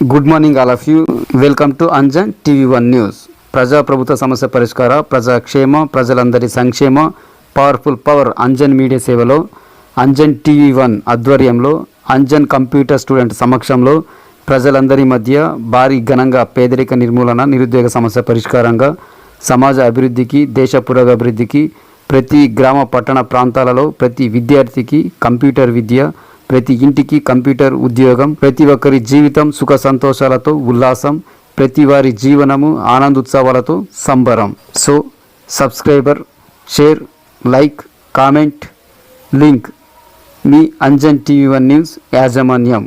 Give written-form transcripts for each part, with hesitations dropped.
Good morning all of you. Welcome to Anjan TV one news. ప్రజాప్రభుత్వ సమస్య పరిష్కార, ప్రజాక్షేమ, ప్రజలందరి సంక్షేమ, పవర్ఫుల్ పవర్ అంజన్ మీడియా సేవలో అంజన్ టీవీ1 ఆధ్వర్యంలో అంజన్ కంప్యూటర్ స్టూడెంట్ సమక్షంలో ప్రజలందరి మధ్య భారీ ఘనంగా పేదరిక నిర్మూలన, నిరుద్యోగ సమస్య పరిష్కారంగా సమాజ అభివృద్ధికి, దేశ పురోగభివృద్ధికి, ప్రతి గ్రామ పట్టణ ప్రాంతాలలో ప్రతి విద్యార్థికి కంప్యూటర్ విద్య, ప్రతి ఇంటికి కంప్యూటర్ ఉద్యోగం, ప్రతి ఒక్కరి జీవితం సుఖ సంతోషాలతో ఉల్లాసం, ప్రతి వారి జీవనము ఆనందోత్సవాలతో సంబరం. So subscriber, share, like, comment, link మీ అంజన్ టీవీ1 న్యూస్ యాజమాన్యం.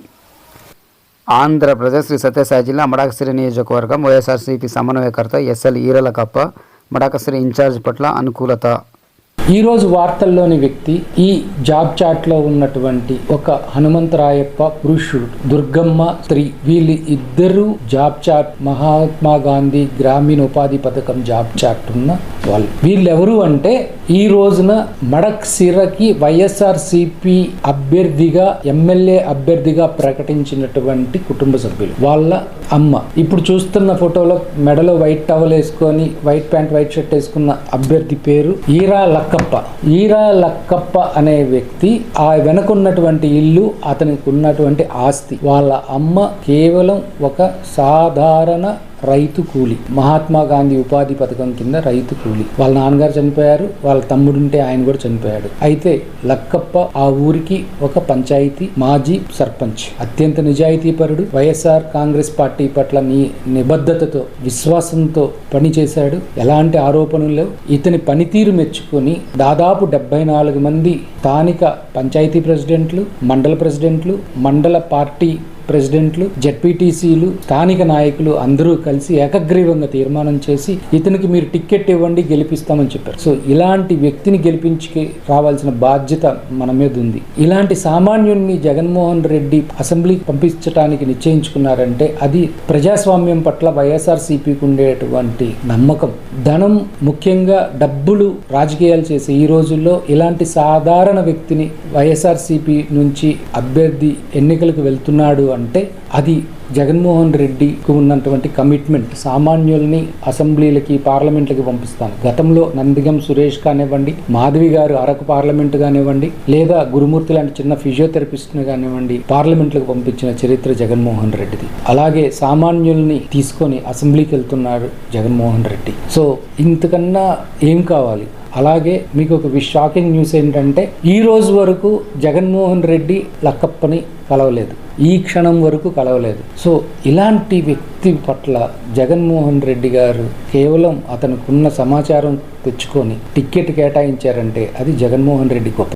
ఆంధ్రప్రదేశ్ శ్రీ సత్యసాయి జిల్లా మడకశిర నియోజకవర్గం వైఎస్ఆర్సీపీ సమన్వయకర్త ఎస్ఎల్ ఈరలకప్ప మడకశిర ఇన్ఛార్జ్ పట్ల అనుకూలత. ఈరోజు వార్తల్లోని వ్యక్తి ఈ జాబ్ చాట్లో ఉన్నటువంటి ఒక హనుమంతరాయప్ప పురుషుడు, దుర్గమ్మ స్త్రీ, వీళ్ళు ఇద్దరు జాబ్ చాట్ మహాత్మా గాంధీ గ్రామీణ ఉపాధి పథకం జాబ్ చాట్ ఉన్న వాళ్ళు. వీళ్ళెవరు అంటే ఈ రోజున మడకశిరకి వైఎస్ఆర్సీపీ అభ్యర్థిగా, ఎమ్మెల్యే అభ్యర్థిగా ప్రకటించినటువంటి కుటుంబ సభ్యులు. వాళ్ళ అమ్మ. ఇప్పుడు చూస్తున్న ఫోటోలో మెడలో వైట్ టవల్ వేసుకొని వైట్ ప్యాంట్ వైట్ షర్ట్ వేసుకున్న అభ్యర్థి పేరు ఈరా లక్కప్ప. ఈరా లక్కప్ప అనే వ్యక్తి, ఆ వెనకున్నటువంటి ఇల్లు అతనికి ఉన్నటువంటి ఆస్తి. వాళ్ళ అమ్మ కేవలం ఒక సాధారణ రైతు కూలి, మహాత్మా గాంధీ ఉపాధి పథకం కింద రైతు కూలి. వాళ్ళ నాన్నగారు చనిపోయారు, వాళ్ళ తమ్ముడుంటే ఆయన కూడా చనిపోయాడు. అయితే లక్కప్ప ఆ ఊరికి ఒక పంచాయతీ మాజీ సర్పంచ్, అత్యంత నిజాయితీపరుడు, వైఎస్ఆర్ కాంగ్రెస్ పార్టీ పట్ల నిబద్ధతతో, విశ్వాసంతో పనిచేశాడు. ఎలాంటి ఆరోపణలు లేవు. ఇతని పనితీరు మెచ్చుకొని దాదాపు 74 మంది స్థానిక పంచాయతీ ప్రెసిడెంట్లు, మండల ప్రెసిడెంట్లు, మండల పార్టీ ప్రెసిడెంట్లు, జెడ్పీటీసీలు, స్థానిక నాయకులు అందరూ కలిసి ఏకగ్రీవంగా తీర్మానం చేసి ఇతనికి మీరు టికెట్ ఇవ్వండి, గెలిపిస్తామని చెప్పారు. సో ఇలాంటి వ్యక్తిని గెలిపించి రావాల్సిన బాధ్యత మన మీద ఉంది. ఇలాంటి సామాన్యుడిని జగన్మోహన్ రెడ్డి అసెంబ్లీకి పంపించడానికి నిశ్చయించుకున్నారంటే అది ప్రజాస్వామ్యం పట్ల వైఎస్ఆర్సీపీకి ఉండేటువంటి నమ్మకం. ధనం, ముఖ్యంగా డబ్బులు రాజకీయాలు చేసే ఈ రోజుల్లో ఇలాంటి సాధారణ వ్యక్తిని వైఎస్ఆర్సీపీ నుంచి అభ్యర్థి ఎన్నికలకు వెళ్తున్నాడు అంటే అది జగన్మోహన్ రెడ్డికి ఉన్నటువంటి కమిట్మెంట్. సామాన్యుల్ని అసెంబ్లీలకి, పార్లమెంట్లకి పంపిస్తాను. గతంలో నందిగం సురేష్ కానివ్వండి, మాధవి గారు అరకు పార్లమెంట్ కానివ్వండి, లేదా గురుమూర్తి లాంటి చిన్న ఫిజియోథెరపిస్ట్ని కానివ్వండి పార్లమెంట్లకు పంపించిన చరిత్ర జగన్మోహన్ రెడ్డిది. అలాగే సామాన్యుల్ని తీసుకొని అసెంబ్లీకి వెళ్తున్నారు జగన్మోహన్ రెడ్డి. సో ఇంతకన్నా ఏం కావాలి? అలాగే మీకు ఒక షాకింగ్ న్యూస్ ఏంటంటే ఈ రోజు వరకు జగన్మోహన్ రెడ్డి లక్కప్పని కలవలేదు, ఈ క్షణం వరకు కలవలేదు. సో ఇలాంటి వ్యక్తి పట్ల జగన్మోహన్ రెడ్డి గారు కేవలం అతనుకున్న సమాచారం తెచ్చుకొని టికెట్ కేటాయించారంటే అది జగన్మోహన్ రెడ్డి గొప్ప.